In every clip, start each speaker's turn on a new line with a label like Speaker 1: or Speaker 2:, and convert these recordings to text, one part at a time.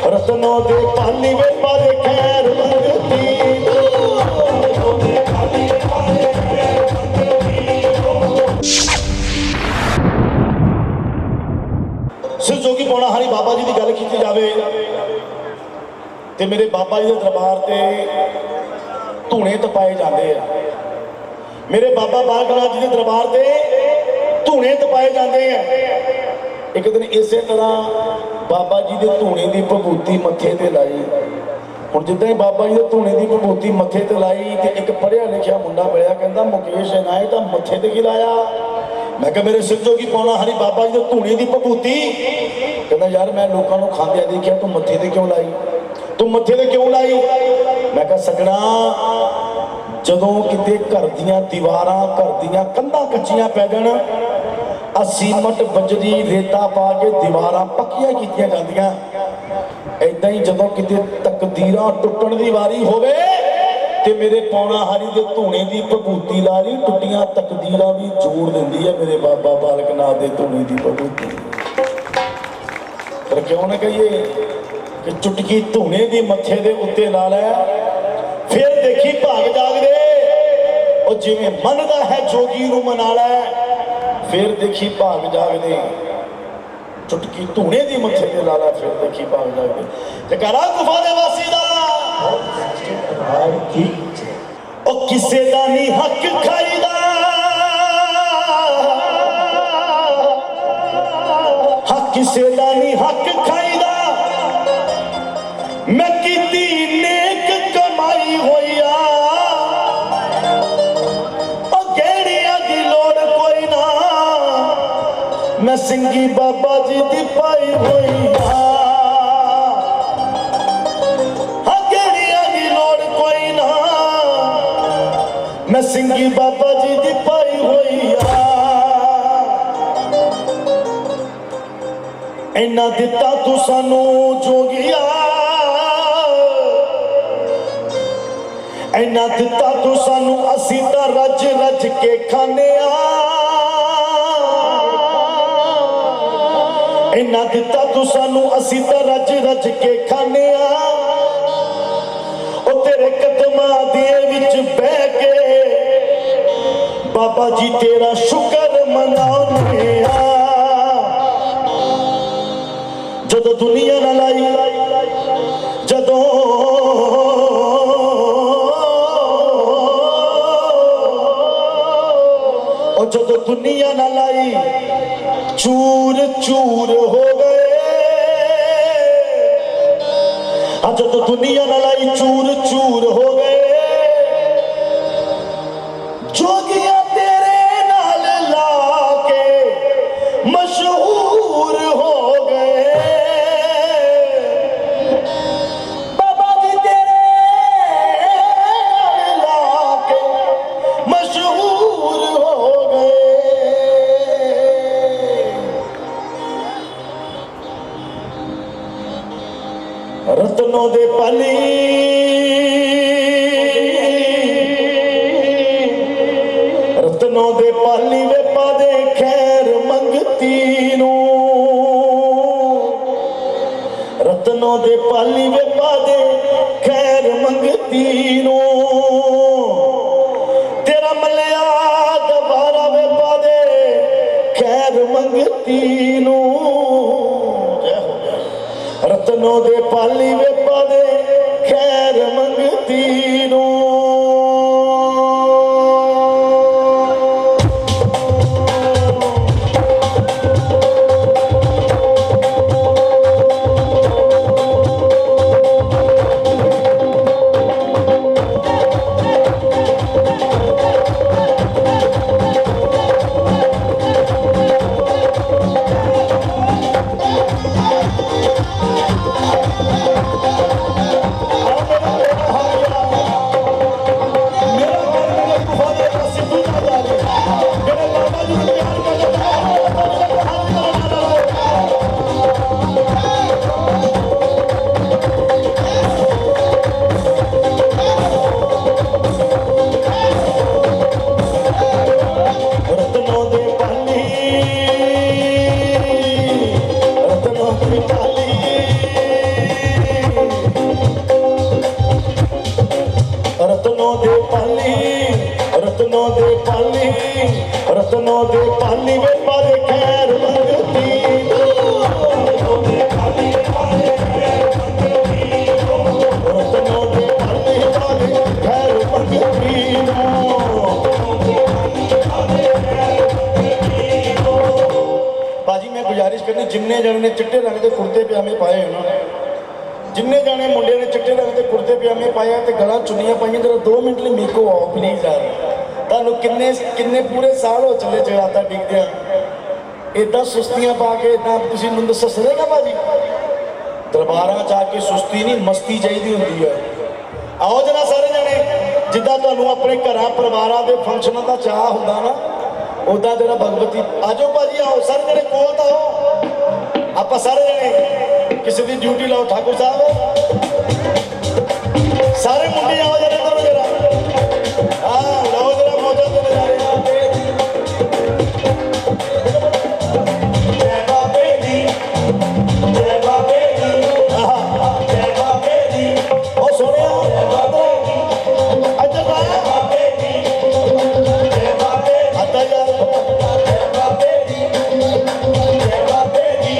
Speaker 1: रत्नों दे पाली वे पाले खैर मंगती सिर जोगी पौनाहारी बाबा जी की गल की जाए तो मेरे बाबा जी के दरबार से धूने तपाए जाते हैं। मेरे बाबा बालकनाथ जी के दरबार से धूने तपाए जाते हैं। एक दिन इस तरह बाबा जी के धूने की भभूति मथे ते लाई। हुण जिद्दां ही बाबा जी के धूने की भभूति मथे ते लाई तो एक पढ़िया लिखिया मुंडा मिलिया, कहंदा मुकेश इनाए तो मथे ते की लाया। मैं कहा मेरे सिर जोगी पौनाहारी बाबा जी के धूने की भभूति, कहंदा यार मैं लोगों को खांदिया देखिया, तू मथे ते क्यों लाई, तू मथे ते क्यों लाई। मैं कहा सगड़ा जदों किते घर दियां दीवारां घर दियां कंधां कच्चियां पै जाण, सीमट बजरी रेता पा के दीवारां पक्कियां कीतियां जांदियां, ऐदां ही जदों किते तकदीरां टुटण दी वारी होवे ते मेरे पौनाहारी दे धूने दी भभूति लारी टुटियां तकदीरां भी जोड़ दिंदी है मेरे बाबा बालकनाथ दे धूने दी भभूति। पर क्यों ना कहिए कि चुटकी धूने दी मथे दे उत्ते ला लै, फिर देखी भाग जागदे और जिवें मनदा है जोगी नूं मना लै, फिर देखी भाग जागदे चुटकी धूने दी मथे ते ला लै, फिर देखी भाग जागदे। ते करा गुफा दे वासी दा ओ किसे दा नहीं हक खाईदा, हक किसे दा नहीं हक खाईदा, मैं कीती नेक कमाई होइया, ओ गेड़िया दी लोड़ कोई ना, मैं सिंगी बाबा जी दी पाई होइया। मैं सिंगी बाबा जी दी पाई होई इन्ना दिता तू सानू जोगिया, इन्ना दिता तू सानू असी तां रज रज के खाने, इन्ना दिता तू सानू असी तां रज रज के खाने। ओ तेरे कदमां दे विच बह के बाबा जी तेरा शुक्र मनाने जदों दुनिया ना लाई, जदों जदों दुनिया ना लाई चूर चूर हो गए, जदों दुनिया ना लाई चूर चूर हो गए, जोगिया तेरे नाल लाके मशहूर हो गए, बाबा जी तेरे नाल लाके मशहूर हो गए। रत्नों दे पाली रत्नों दे पाली वे पादे खैर मंगती नूं, रत्नों दे पाली वे पादे खैर मंगती नूं, तेरा मलिया दोबारा वे पादे खैर मंगती नूं। रत्नों दे पाली वे पादे खैर मंगती नूं। जिन्ने जाने मुंडे ने चिट्टे रंग के कुर्ते पजामे पाए ते गला चुन्नियां पाइया जरा 2 मिनट लिए मेको आओ प्लीज यार तुहानू किन्ने किन्ने पूरे साल हो चले जगराता डिगदे इदा सुस्तियां पा के इदा तुसीं मैनूं दसो सरेगा भाजी दरबारां च आके सुस्ती नहीं मस्ती चाहिदी हुंदी है आओ जना सारे जने जिद्दां तुहानू अपने घरां परिवारां दे फंक्शनां दा चाह हुंदा ना उदा तेरा भगवती आजो भाजी आओ सारे जने कोल तां आओ आप सारे जने किसी की ड्यूटी लाओ ठाकुर साहब सारे मुंडे आओ जरा करो जरा हाँ लाओ जरा मौजा तो ले जय बाबे दी जय बाबे दी जय बाबे दी ओ सोने जय बाबे दी अच्छा बाबे दी जय बाबे आता जा जय बाबे दी जय बाबे दी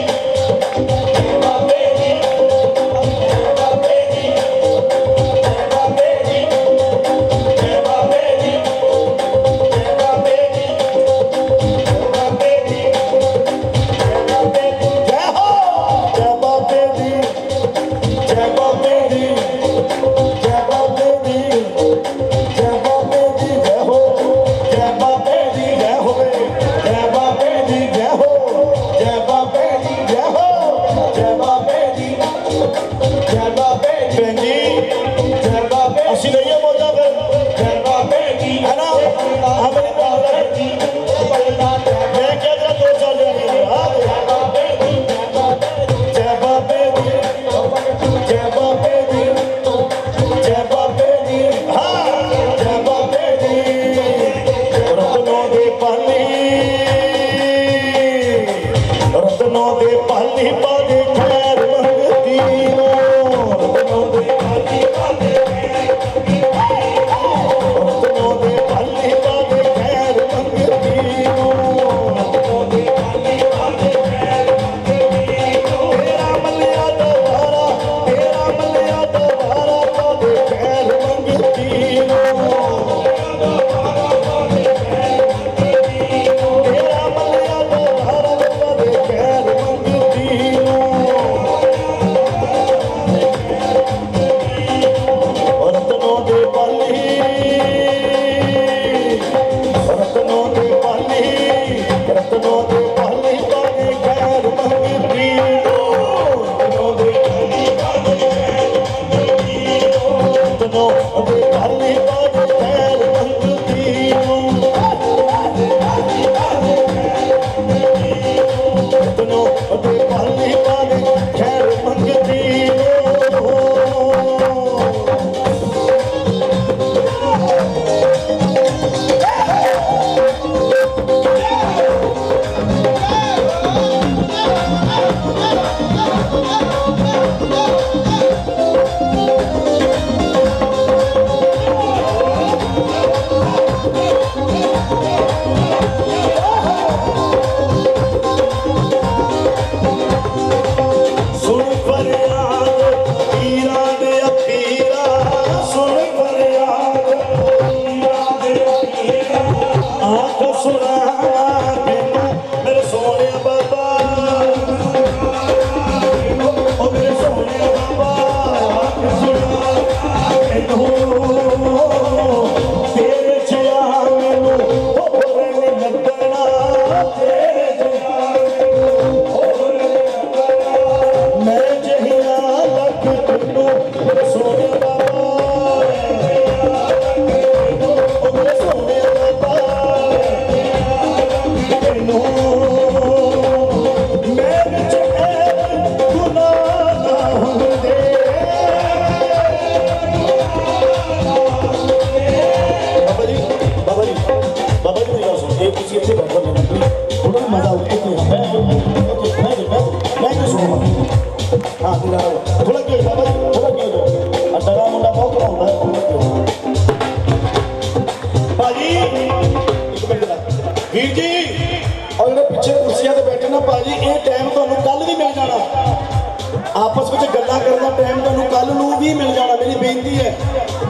Speaker 1: आपस में गल्लां करने का टाइम तुहानूं कल नूं भी मिल जाना। मेरी बेनती है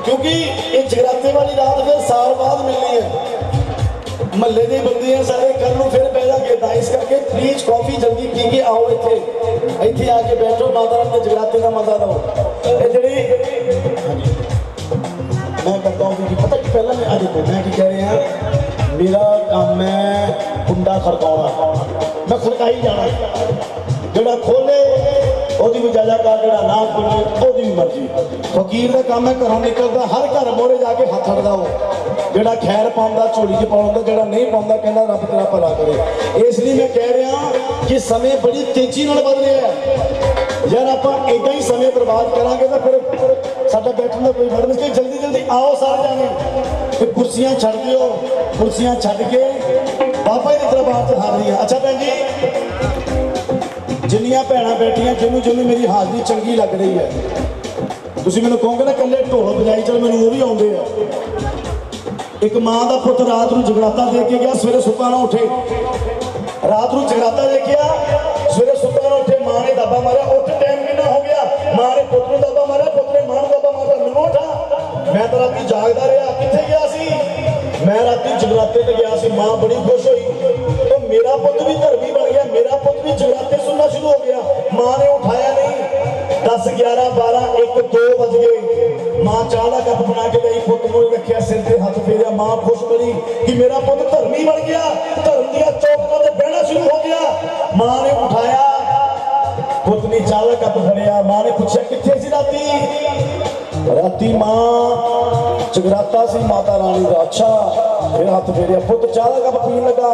Speaker 1: क्योंकि ये जगराते वाली रात फिर साल बाद मिलनी है। महल्ले के बंदे हैं सारे कल नूं फिर बह जाएंगे, इस करके प्लीज कॉफी जल्दी पी के आओ इत्थे। ਇੱਥੇ ਆ ਕੇ ਬੈਠੋ, ਮਾਤਾ ਰਾਣੀ ਦੇ ਜਗਰਾਤੇ ਦਾ ਮਜ਼ਾ ਲਓ। ਇਹ ਜਿਹੜੀ ਹਾਂਜੀ मैं कहता हूँ कि पता कि पहला मैं आज मैं कह रहे हैं मेरा काम है कुंडा खड़काना, मैं खड़काई जाना, जोड़ा खोले ओदी भी जजाकार, जोड़ा ना खोले ओदी भी मर्जी। फकीर का काम है घरों निकलता हर घर मोरे जाके हथ अड़दा हो, जोड़ा खैर पाँदा झोली च पाउंदा, जोड़ा नहीं पाउंदा कहना रब तेरा भला करे। इसलिए मैं कह रहा कि समय बड़ी तेजी नाल बदल रहा है यार, आप इदा ही समय बर्बाद करांगे तो फिर साडा बैठने का कोई फर्क नहीं। जल्दी जल्दी आओ सारे जाने, फिर कुर्सियां छड़ दियो, कुर्सियां छड़ के बाबा जी दरबार से हाजरी है। अच्छा भैन जी, जिन्नियां भैणां बैठियां जिन्हों जिन्हों मेरी हाजरी चंगी लग रही है, तुसीं मैनूं कहोगे ना कल्ले ढोल बजाई चल, मैनूं वो भी आउंदे आ। एक मां दा पुत्त रात नूं जगराता दे के गया, सवेरे सुत्ता ना उठे, रात नूं जगराता देखिया, सवेरे सुत्ता ना उठे, मां ने दाबा मारा, उठ टाइम कितना हो गया, मां ने पुत्त नूं दाबा मारा, पुत्त ने मां नूं दाबा मारा, मैनूं उठा। मैं तो राती जागदा रहा, कित्थे गया सी, मैं राती जगराते ते गया सी। मां बड़ी खुश हुई, तो मेरा पुत्त भी धर्मी बन गया, मेरा पुत्त भी जगराते सुनना शुरू हो गया। मां ने उठाया नहीं, 10 11 12 1 2 बज गए। मां चाह का कप बना के गई, पुत्त मोड़ रखिया, सिर से हाथ फेरिया। मां खुश बनी कि मेरा पुत्त धर्मी बन गया, धर्म दिया चौकों से बहना शुरू हो गया। मां ने उठाया, पुत्त ने चाह का कप फड़िया। मां ने पूछा कित्थे सी राती, राती मां जगराता सी माता रानी का। अच्छा, फिर हाथ फेरिया, पुत्त चाह का कप पीन लगा।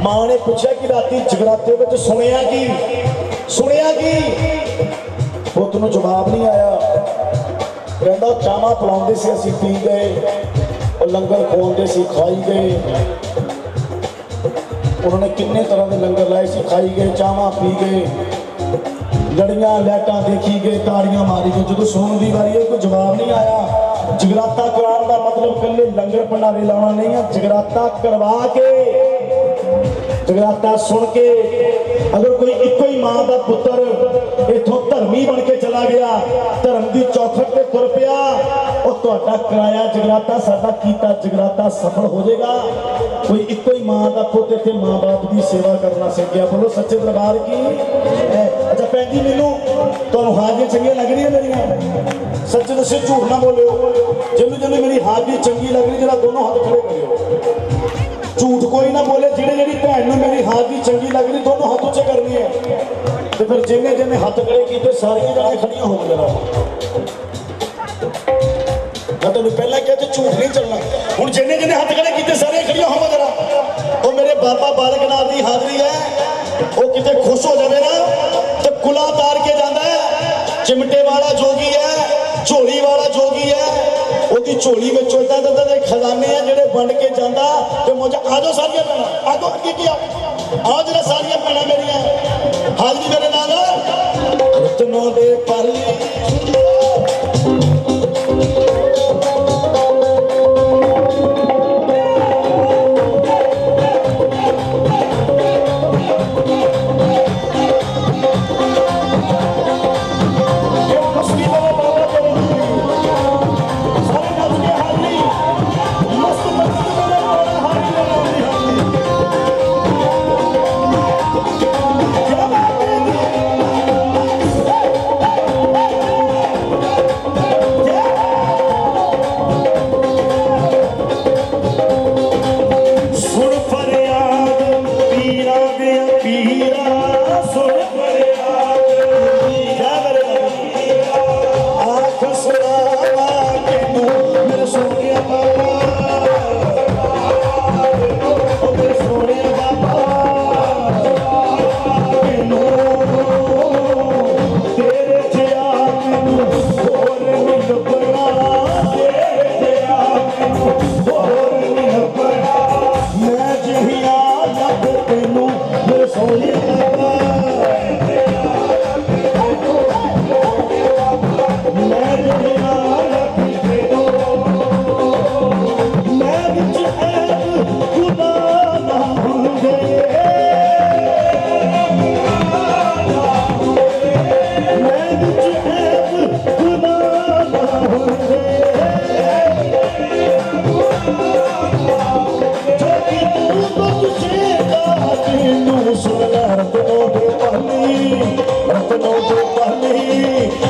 Speaker 1: मां ने पूछा कि राती जगराते में सुनिया की, सुनिया की, पुत्त नूं जवाब नहीं आया। कहता चावा पिलाते से असीं पी गए, और लंगर खवाते से खाई गए, उन्होंने किन्ने तरह के लंगर लाए से खाई गए, चावा पी गए, लड़ियां लाइटां देखी गए, ताड़ियां मारी गए। जो सुनने की बारी है कोई जवाब नहीं आया। जगराता कराने का मतलब कल्ले लंगर भंडारे लाना नहीं है, जगराता करवा के, जगराता सुन के, अगर कोई इको ही मां का पुत्र इथों धर्मी बन के चला गया, धर्म की चौखट पे तुर पिया, और तुहाडा कराया जगराता साडा कीता जगराता सफल हो जाएगा। कोई इको ही मां का पुत्र इत्थे मां बाप की सेवा करना सीख गया। बोलो सच्चे दरबार की। अच्छा भैन जी, मैनूं तुहानूं हाजरी चंगी लग रही है मेरियां? सच्चे दस्सो, झूठ ना बोलियो। जिन्होंने जिन्होंने मेरी हाजरी चंगी लग रही, जरा दोनों हाथ खड़े करियो, झूठ कोई ना बोले। जिहड़े जिहड़ी भैन नूं मेरी हाजरी चंगी लग रही, दोनों हाथ उच्चे करनी है। तो फिर जिन्हें जिन्हें हाथ खड़े किए, सारियां जने खड़ियां हो जरा। मैं तुहानूं पहला कहा कि झूठ नहीं चलना। हुण जिन्हें जिन्हें हाथ खड़े किए, सारे खड़ियां हो जरा। वो मेरे बाबा बालक नाथ की हाजरी है, वो किते खुश हो जाए ना तो कुला तार के जाता है। चिमटे वाला जोगी है, झोली वाला जोगी है, ਉਹਦੀ ਝੋਲੀ ਵਿੱਚ ਇਦਾਂ ਦੇ ਖਜ਼ਾਨੇ ਆ ਜਿਹੜੇ ਵੰਡ ਕੇ ਜਾਂਦਾ। ਤੇ ਮੋਜਾ ਆਜੋ ਸਾਰੀਆਂ ਭੈਣਾਂ, ਆਜੋ ਅੱਗੇ ਕੀ ਆਓ ਜਿਹੜਾ ਸਾਰੀਆਂ ਭੈਣਾਂ ਮੇਰੀਆਂ ਹਾਜ਼ਰੀ ਮੇਰੇ ਨਾਲ ਰਤਨੋਂ ਦੇ ਪਰਲੀ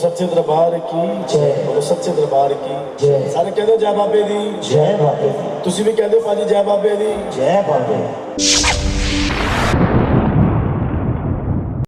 Speaker 1: सच्चे दरबार की
Speaker 2: जय।
Speaker 1: बोलो सच्चे दरबार की
Speaker 2: जय।
Speaker 1: सारे कह दो जय बाबे दी।
Speaker 2: जय बाबे दी।
Speaker 1: तुसी भी कह दो भाजी जय बाबे दी।
Speaker 2: जय बाबे दी।